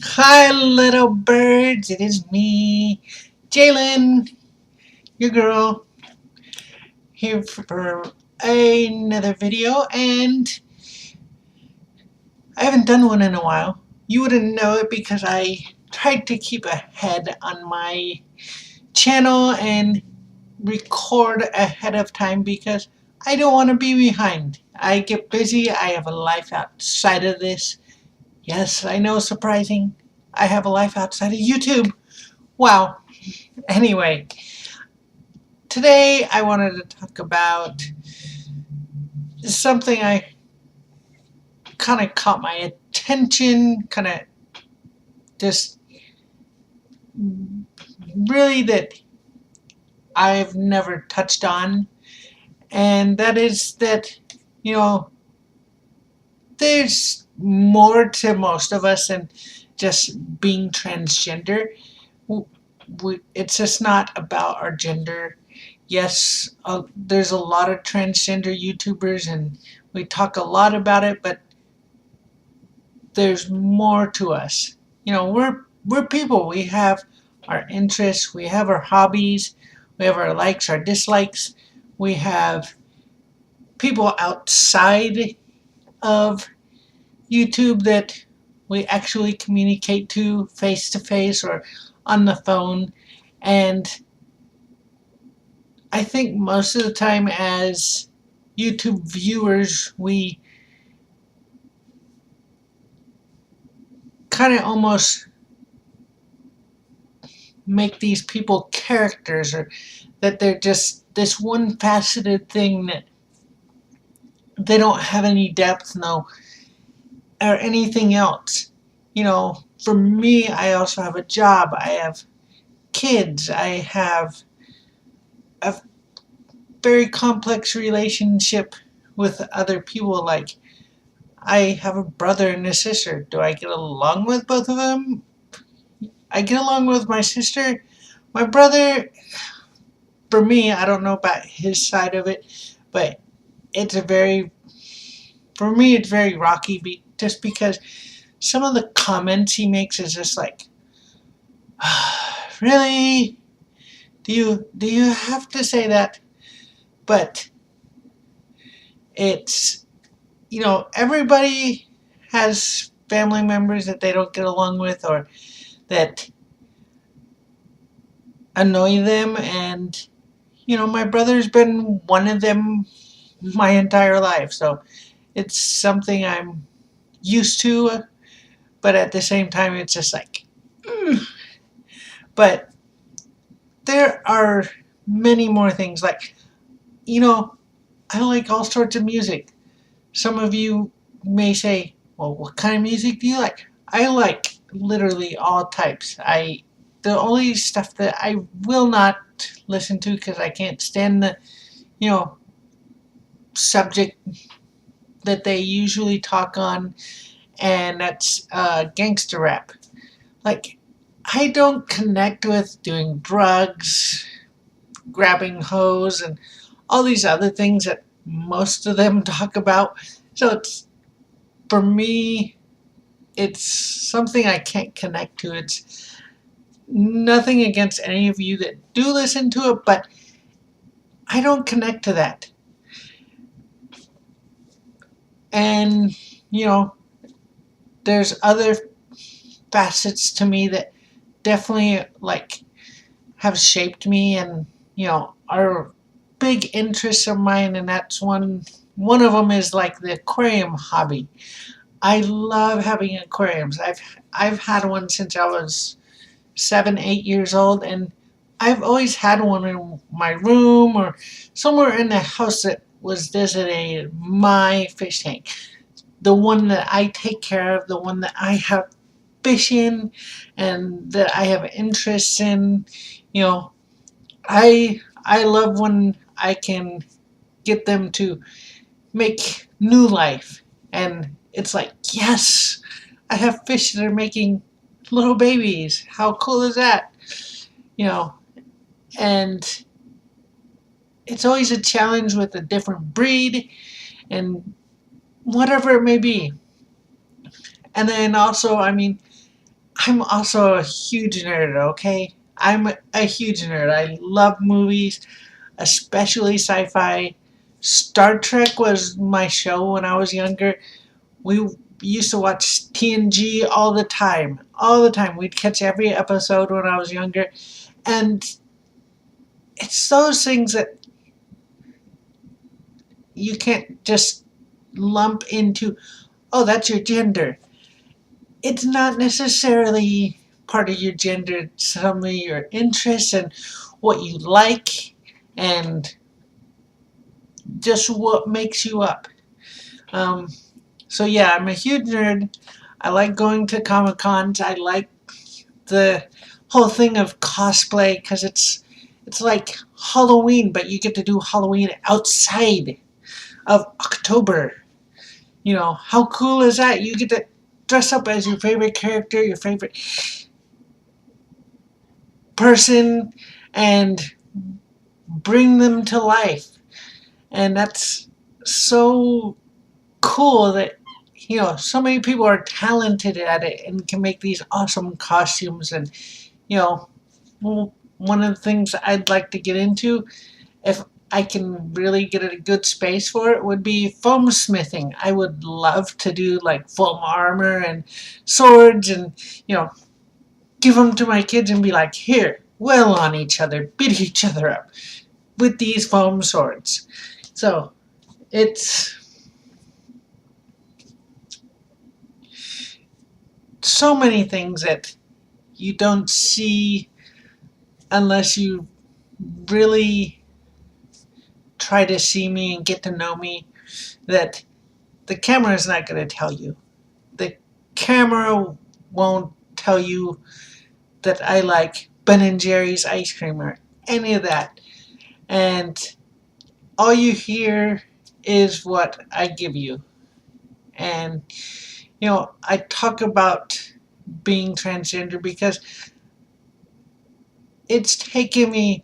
Hi, little birds. It is me, Jailyn, your girl, here for another video. And I haven't done one in a while. You wouldn't know it because I tried to keep ahead on my channel and record ahead of time because I don't want to be behind. I get busy. I have a life outside of this. Yes, I know, surprising. I have a life outside of YouTube. Wow. Anyway, today I wanted to talk about something I kind of caught my attention, kind of just really that I've never touched on, and that is that, you know, there's more to most of us than just being transgender. It's just not about our gender. Yes, there's a lot of transgender YouTubers and we talk a lot about it, but there's more to us. You know, we're people. We have our interests, we have our hobbies, we have our likes, our dislikes. We have people outside of YouTube that we actually communicate to face or on the phone. And I think most of the time as YouTube viewers, we kind of almost make these people characters, or that they're just this one faceted thing that they don't have any depth, no, or anything else. You know, for me, I also have a job, I have kids, I have a very complex relationship with other people. Like, I have a brother and a sister. Do I get along with both of them? I get along with my sister. My brother, for me, I don't know about his side of it, but it's a very, for me, it's very rocky, just because some of the comments he makes is just like, really? Do you have to say that? But it's, you know, everybody has family members that they don't get along with or that annoy them, and you know, my brother's been one of them my entire life, so it's something I'm used to, but at the same time it's just like, but there are many more things. Like, you know, I like all sorts of music. Some of you may say, well, what kind of music do you like? I like literally all types. The only stuff that I will not listen to because I can't stand the, you know, subject that they usually talk on, and that's gangster rap. Like, I don't connect with doing drugs, grabbing hoes, and all these other things that most of them talk about. So it's, for me, it's something I can't connect to. It's nothing against any of you that do listen to it, but I don't connect to that. And, you know, there's other facets to me that definitely, like, have shaped me and, you know, are big interests of mine, and that's one of them is like the aquarium hobby. I love having aquariums. I've had one since I was 7, 8 years old, and I've always had one in my room or somewhere in the house that was designated my fish tank. The one that I take care of, the one that I have fish in and that I have interests in. You know, I love when I can get them to make new life, and it's like, yes, I have fish that are making little babies. How cool is that? You know, and it's always a challenge with a different breed and whatever it may be. And then also, I mean, I'm also a huge nerd, okay? I'm a huge nerd. I love movies, especially sci-fi. Star Trek was my show when I was younger. We used to watch TNG all the time. All the time. We'd catch every episode when I was younger. And it's those things that you can't just lump into, oh, that's your gender. It's not necessarily part of your gender. It's some of your interests and what you like and just what makes you up. Um, so yeah, I'm a huge nerd. I like going to Comic Cons. I like the whole thing of cosplay because it's like Halloween, but you get to do Halloween outside of October. You know, how cool is that? You get to dress up as your favorite character, your favorite person, and bring them to life. And that's so cool that, so many people are talented at it and can make these awesome costumes. And, you know, one of the things I'd like to get into, if I can really get a good space for it, would be foam smithing. I would love to do like foam armor and swords and, you know, give them to my kids and be like, here, wail on each other, beat each other up with these foam swords. So it's so many things that you don't see unless you really try to see me and get to know me, that the camera is not going to tell you. The camera won't tell you that I like Ben and Jerry's ice cream or any of that. And all you hear is what I give you. And, I talk about being transgender because it's taken me,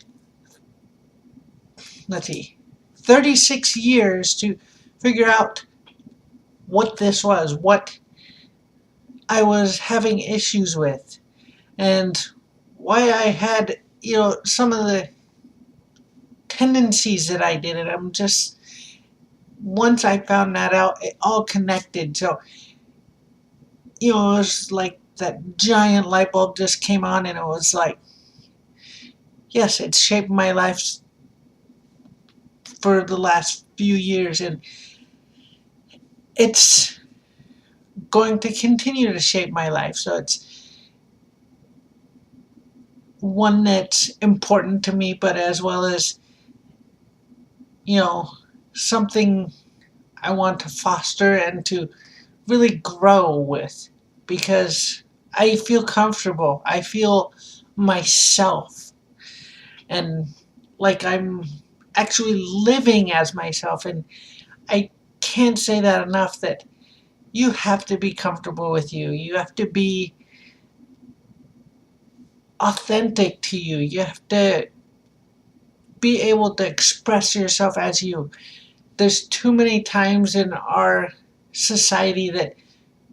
let's see, 36 years to figure out what this was, what I was having issues with, and why I had, some of the tendencies that I did. And I'm just, once I found that out, it all connected. So, it was like that giant light bulb just came on, and it was like, yes, it's shaped my life for the last few years, and it's going to continue to shape my life. So it's one that's important to me, but as well as, you know, something I want to foster and to really grow with, because I feel comfortable. I feel myself, and like I'm actually living as myself. And I can't say that enough, that you have to be comfortable with you. You have to be authentic to you. You have to be able to express yourself as you. There's too many times in our society that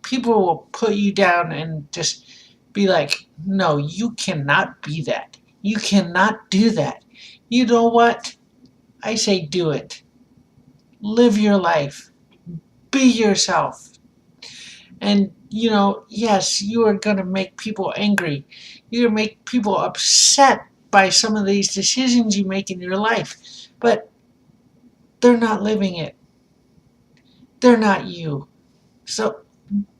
people will put you down and just be like, no, you cannot be that. You cannot do that. You know what? I say do it. Live your life. Be yourself. And, yes, you are going to make people angry. You're going to make people upset by some of these decisions you make in your life. But they're not living it. They're not you. So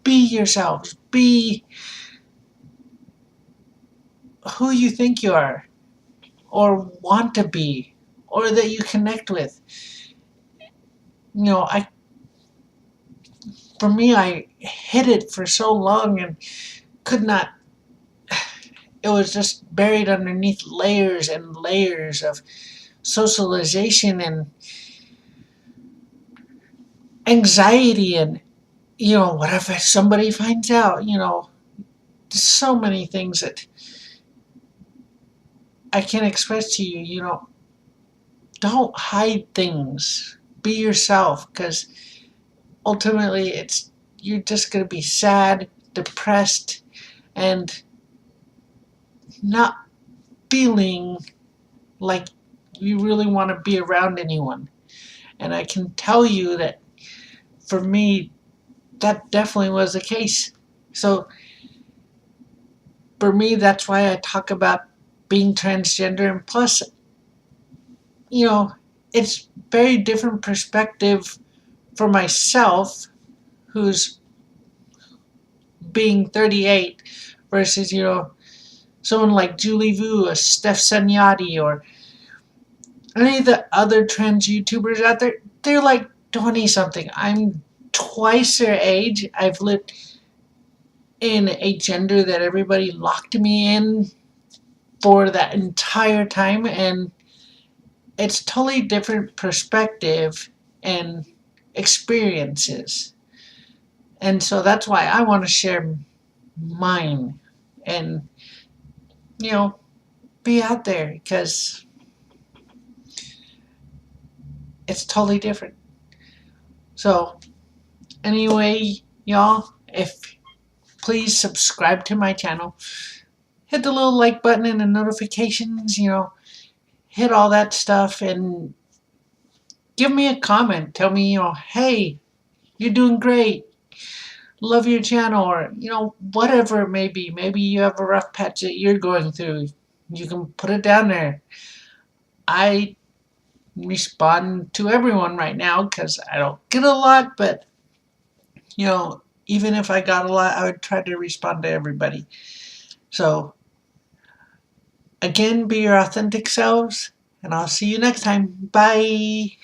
be yourselves. Be who you think you are, or want to be, or that you connect with. I for me, I hid it for so long and could not. It was just buried underneath layers and layers of socialization and anxiety, and what if somebody finds out? There's so many things that I can't express to you. Don't hide things. Be yourself, because ultimately you're just going to be sad, depressed, and not feeling like you really want to be around anyone. And I can tell you that for me, that definitely was the case. So for me, that's why I talk about being transgender. And plus, you know, it's very different perspective for myself, who's being 38, versus, someone like Julie Vu or Steph Sanyati or any of the other trans YouTubers out there. They're like 20 something. I'm twice their age. I've lived in a gender that everybody locked me in for that entire time, and it's totally different perspective and experiences. And so that's why I want to share mine and, you know, be out there because it's totally different. So, anyway, y'all, if please subscribe to my channel, hit the little like button and the notifications, hit all that stuff, and give me a comment. Tell me, hey, you're doing great. Love your channel, or, whatever it may be. Maybe you have a rough patch that you're going through. You can put it down there. I respond to everyone right now because I don't get a lot, but, even if I got a lot, I would try to respond to everybody. So, again, be your authentic selves, and I'll see you next time. Bye.